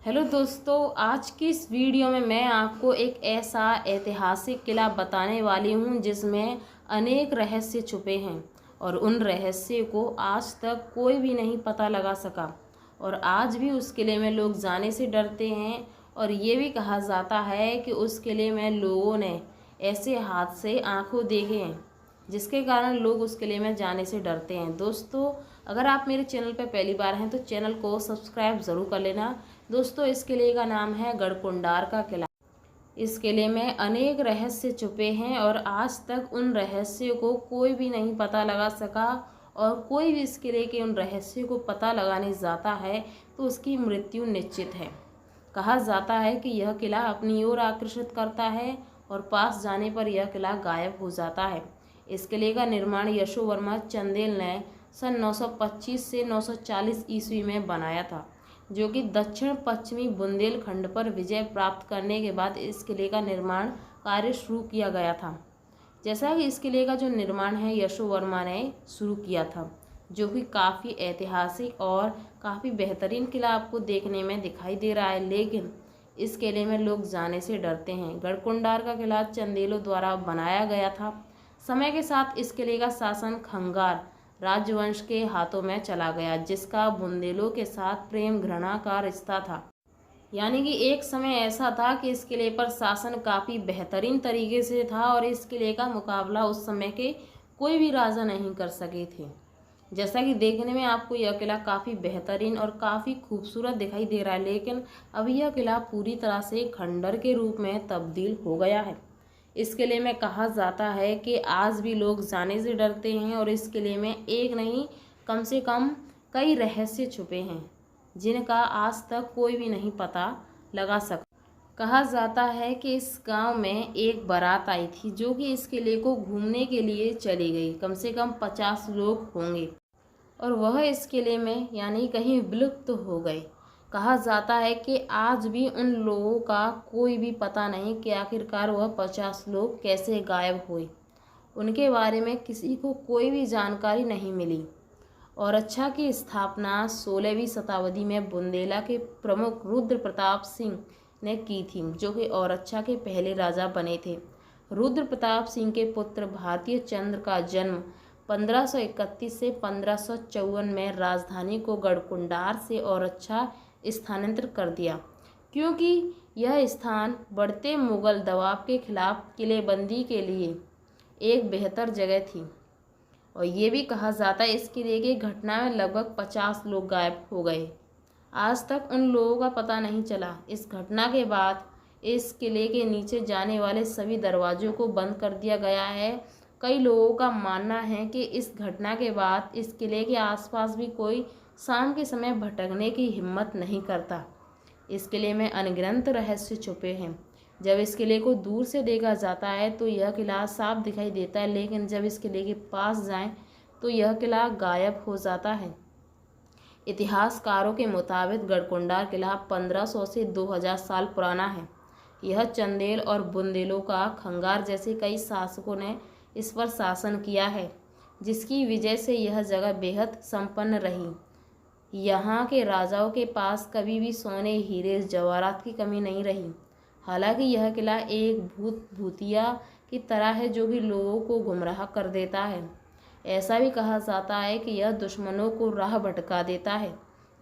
Hello दोस्तों, आज की इस वीडियो में मैं आपको एक ऐसा ऐतिहासिक किला बताने वाली हूं जिसमें अनेक रहस्य छुपे हैं और उन रहस्य को आज तक कोई भी नहीं पता लगा सका। और आज भी उस किले में लोग जाने से डरते हैं और ये भी कहा जाता है कि उस किले में लोगों ने ऐसे हादसे आंखों देखे हैं जिसके कारण लोग उस किले में जाने से डरते हैं। दोस्तों, अगर आप मेरे चैनल पर पहली बार हैं तो चैनल को सब्सक्राइब ज़रूर कर लेना। दोस्तों, इस किले का नाम है गढ़कुंडार का किला। इस किले में अनेक रहस्य छुपे हैं और आज तक उन रहस्यों को कोई भी नहीं पता लगा सका। और कोई भी इस किले के उन रहस्यों को पता लगाने जाता है तो उसकी मृत्यु निश्चित है। कहा जाता है कि यह किला अपनी ओर आकर्षित करता है और पास जाने पर यह किला गायब हो जाता है। इस किले का निर्माण यशोवर्मा चंदेल ने सन 925 से 940 ईस्वी में बनाया था, जो कि दक्षिण पश्चिमी बुंदेलखंड पर विजय प्राप्त करने के बाद इस किले का निर्माण कार्य शुरू किया गया था। जैसा कि इस किले का जो निर्माण है यशोवर्मा ने शुरू किया था, जो कि काफ़ी ऐतिहासिक और काफ़ी बेहतरीन किला आपको देखने में दिखाई दे रहा है, लेकिन इस किले में लोग जाने से डरते हैं। गढ़कुंडार का किला चंदेलों द्वारा बनाया गया था। समय के साथ इस किले का शासन खंगार राजवंश के हाथों में चला गया, जिसका बुंदेलों के साथ प्रेम घृणा का रिश्ता था। यानी कि एक समय ऐसा था कि इस किले पर शासन काफ़ी बेहतरीन तरीके से था और इस किले का मुकाबला उस समय के कोई भी राजा नहीं कर सके थे। जैसा कि देखने में आपको यह किला काफ़ी बेहतरीन और काफ़ी खूबसूरत दिखाई दे रहा है, लेकिन अब यह किला पूरी तरह से खंडर के रूप में तब्दील हो गया है। इस किले में कहा जाता है कि आज भी लोग जाने से डरते हैं और इस किले में एक नहीं, कम से कम कई रहस्य छुपे हैं जिनका आज तक कोई भी नहीं पता लगा सका। कहा जाता है कि इस गांव में एक बारात आई थी जो कि इस किले को घूमने के लिए चली गई। कम से कम 50 लोग होंगे और वह इस किले में यानी कहीं विलुप्त हो गए। कहा जाता है कि आज भी उन लोगों का कोई भी पता नहीं कि आखिरकार वह 50 लोग कैसे गायब हुए। उनके बारे में किसी को कोई भी जानकारी नहीं मिली। औरछा की स्थापना 16वीं शताब्दी में बुंदेला के प्रमुख रुद्र प्रताप सिंह ने की थी, जो कि औरछा के पहले राजा बने थे। रुद्र प्रताप सिंह के पुत्र भारतीय चंद्र का जन्म 1531 से 1554 में राजधानी को गढ़कुंडार से औरछा स्थानांतरित कर दिया, क्योंकि यह स्थान बढ़ते मुगल दबाव के खिलाफ किलेबंदी के लिए एक बेहतर जगह थी। और ये भी कहा जाता है इस किले की घटना में लगभग 50 लोग गायब हो गए। आज तक उन लोगों का पता नहीं चला। इस घटना के बाद इस किले के नीचे जाने वाले सभी दरवाजों को बंद कर दिया गया है। कई लोगों का मानना है कि इस घटना के बाद इस किले के आसपास भी कोई शाम के समय भटकने की हिम्मत नहीं करता। इस किले में अनगिनत रहस्य छुपे हैं। जब इस किले को दूर से देखा जाता है तो यह किला साफ दिखाई देता है, लेकिन जब इस किले के पास जाएं तो यह किला गायब हो जाता है। इतिहासकारों के मुताबिक गढ़कुंडार किला 1500 से 2000 साल पुराना है। यह चंदेल और बुंदेलों का खंगार जैसे कई शासकों ने इस पर शासन किया है, जिसकी वजह से यह जगह बेहद संपन्न रही। यहाँ के राजाओं के पास कभी भी सोने, हीरे, जवाहरात की कमी नहीं रही। हालांकि यह किला एक भूत भूतिया की तरह है जो कि लोगों को गुमराह कर देता है। ऐसा भी कहा जाता है कि यह दुश्मनों को राह भटका देता है,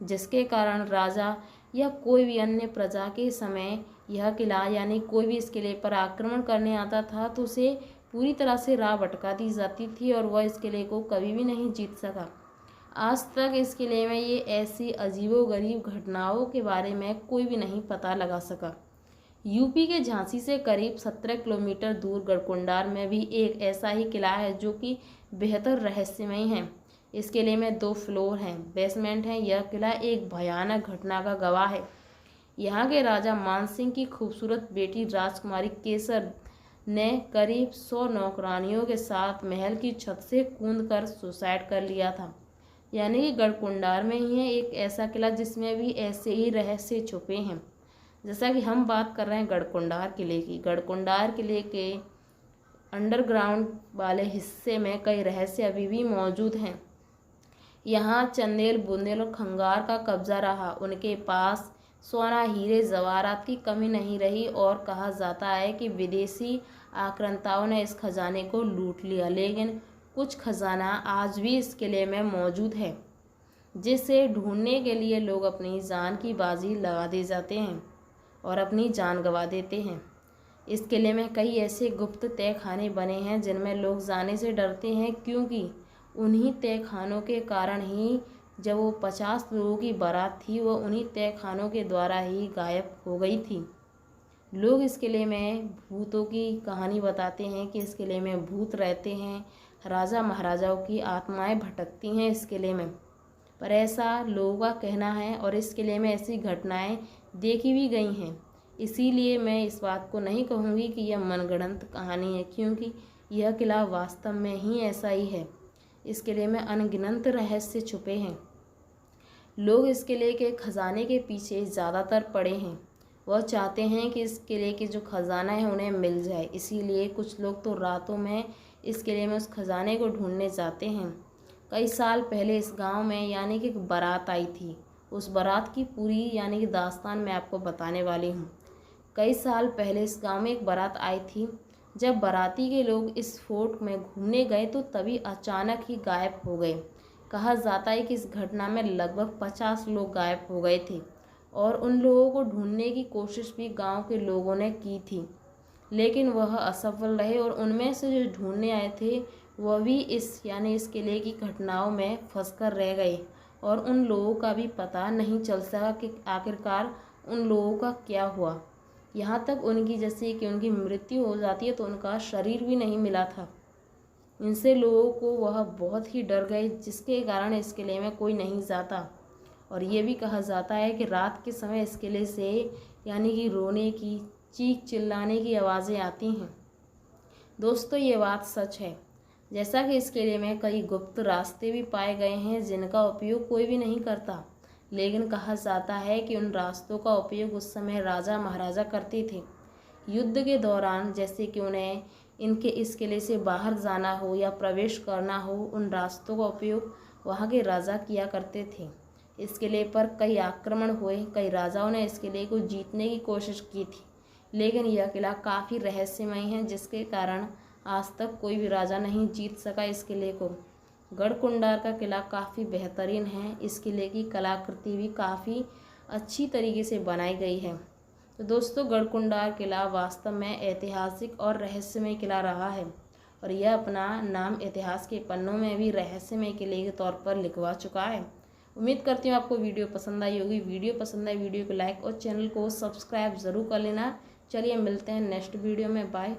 जिसके कारण राजा या कोई भी अन्य प्रजा के समय यह किला यानी कोई भी इस किले पर आक्रमण करने आता था तो उसे पूरी तरह से राह भटका दी जाती थी और वह इस किले को कभी भी नहीं जीत सका। आज तक इस किले में ये ऐसी अजीबोगरीब घटनाओं के बारे में कोई भी नहीं पता लगा सका। यूपी के झांसी से करीब 17 किलोमीटर दूर गढ़कुंडार में भी एक ऐसा ही किला है जो कि बेहतर रहस्यमय है। इस किले में 2 फ्लोर हैं, बेसमेंट है। यह किला एक भयानक घटना का गवाह है। यहाँ के राजा मानसिंह की खूबसूरत बेटी राजकुमारी केसर ने करीब 100 नौकरानियों के साथ महल की छत से कूदकर सुसाइड कर लिया था। यानी कि गढ़कुंडार में ही है एक ऐसा किला जिसमें भी ऐसे ही रहस्य छुपे हैं। जैसा कि हम बात कर रहे हैं गढ़कुंडार किले की, गढ़कुंडार किले के अंडरग्राउंड वाले हिस्से में कई रहस्य अभी भी मौजूद हैं। यहाँ चंदेल, बुंदेल और खंगार का कब्जा रहा। उनके पास सोना, हीरे जवाहरात की कमी नहीं रही और कहा जाता है कि विदेशी आक्रांताओं ने इस खजाने को लूट लिया, लेकिन कुछ खजाना आज भी इस किले में मौजूद है, जिसे ढूंढने के लिए लोग अपनी जान की बाजी लगा दे जाते हैं और अपनी जान गंवा देते हैं। इस किले में कई ऐसे गुप्त तहखाने बने हैं जिनमें लोग जाने से डरते हैं, क्योंकि उन्हीं तहखानों के कारण ही जब वो 50 लोगों की बारात थी, वो उन्हीं तहखानों के द्वारा ही गायब हो गई थी। लोग इस किले में भूतों की कहानी बताते हैं कि इस किले में भूत रहते हैं, राजा महाराजाओं की आत्माएं भटकती हैं इस किले में, पर ऐसा लोगों का कहना है और इस किले में ऐसी घटनाएं देखी भी गई हैं। इसीलिए मैं इस बात को नहीं कहूँगी कि यह मनगढ़ंत कहानी है, क्योंकि यह किला वास्तव में ही ऐसा ही है। इस किले में अनगिनत रहस्य छुपे हैं। लोग इस किले के खजाने के पीछे ज़्यादातर पड़े हैं। वह चाहते हैं कि इस किले के जो खजाना है उन्हें मिल जाए, इसीलिए कुछ लोग तो रातों में इस किले में उस खजाने को ढूंढने जाते हैं। कई साल पहले इस गांव में यानी कि एक बारात आई थी। उस बारात की पूरी यानी कि दास्तान मैं आपको बताने वाली हूँ। कई साल पहले इस गांव में एक बारात आई थी। जब बाराती के लोग इस फोर्ट में घूमने गए तो तभी अचानक ही गायब हो गए। कहा जाता है कि इस घटना में लगभग 50 लोग गायब हो गए थे और उन लोगों को ढूंढने की कोशिश भी गांव के लोगों ने की थी, लेकिन वह असफल रहे और उनमें से जो ढूंढने आए थे वह भी इस किले की घटनाओं में फंसकर रह गए और उन लोगों का भी पता नहीं चल सका कि आखिरकार उन लोगों का क्या हुआ। यहाँ तक उनकी जैसे कि उनकी मृत्यु हो जाती है तो उनका शरीर भी नहीं मिला था। इनसे लोगों को वह बहुत ही डर गए, जिसके कारण इस किले में कोई नहीं जाता। और ये भी कहा जाता है कि रात के समय इस किले से यानी कि रोने की, चीख चिल्लाने की आवाज़ें आती हैं। दोस्तों, ये बात सच है। जैसा कि इस किले में कई गुप्त रास्ते भी पाए गए हैं जिनका उपयोग कोई भी नहीं करता, लेकिन कहा जाता है कि उन रास्तों का उपयोग उस समय राजा महाराजा करते थे। युद्ध के दौरान जैसे कि उन्हें इस किले से बाहर जाना हो या प्रवेश करना हो, उन रास्तों का उपयोग वहाँ के राजा किया करते थे। इस किले पर कई आक्रमण हुए, कई राजाओं ने इस किले को जीतने की कोशिश की थी, लेकिन यह किला काफ़ी रहस्यमय है, जिसके कारण आज तक कोई भी राजा नहीं जीत सका इस किले को। गढ़कुंडार का किला काफ़ी बेहतरीन है। इस किले की कलाकृति भी काफ़ी अच्छी तरीके से बनाई गई है। तो दोस्तों, गढ़कुंडार किला वास्तव में ऐतिहासिक और रहस्यमय किला रहा है और यह अपना नाम इतिहास के पन्नों में भी रहस्यमय किले के तौर पर लिखवा चुका है। उम्मीद करती हूँ आपको वीडियो पसंद आई होगी। वीडियो पसंद आई वीडियो को लाइक और चैनल को सब्सक्राइब ज़रूर कर लेना। चलिए मिलते हैं नेक्स्ट वीडियो में। बाय।